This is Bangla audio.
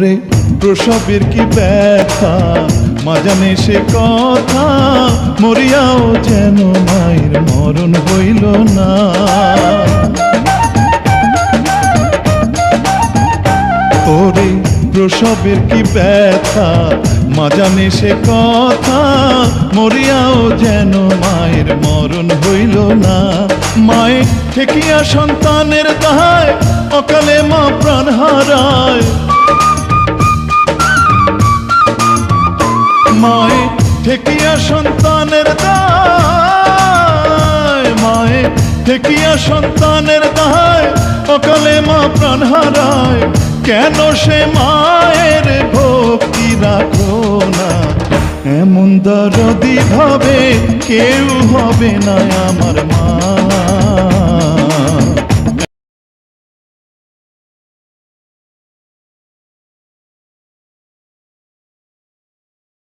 ওরে প্রসবের কি ব্যথা মা জানে সে কথা, মরিয়াও যেন মায়ের মরণ হইল না। ওরে প্রসবের কি ব্যথা মা জানে সে কথা, মরিয়াও যেন মায়ের মরণ হইল না। মায়ে ঠেকিয়া সন্তানের দায়, অকালে মা প্রাণ হারায়। মায়ে ঠেকিয়া সন্তানের দায়, মায়ে ঠেকিয়া সন্তানের দায়, অকালে মা প্রাণ হারায়। কেন সে মায়ের ভক্তি রাখো না, এমন দরদি ভাবে কেউ হবে না আমার মা।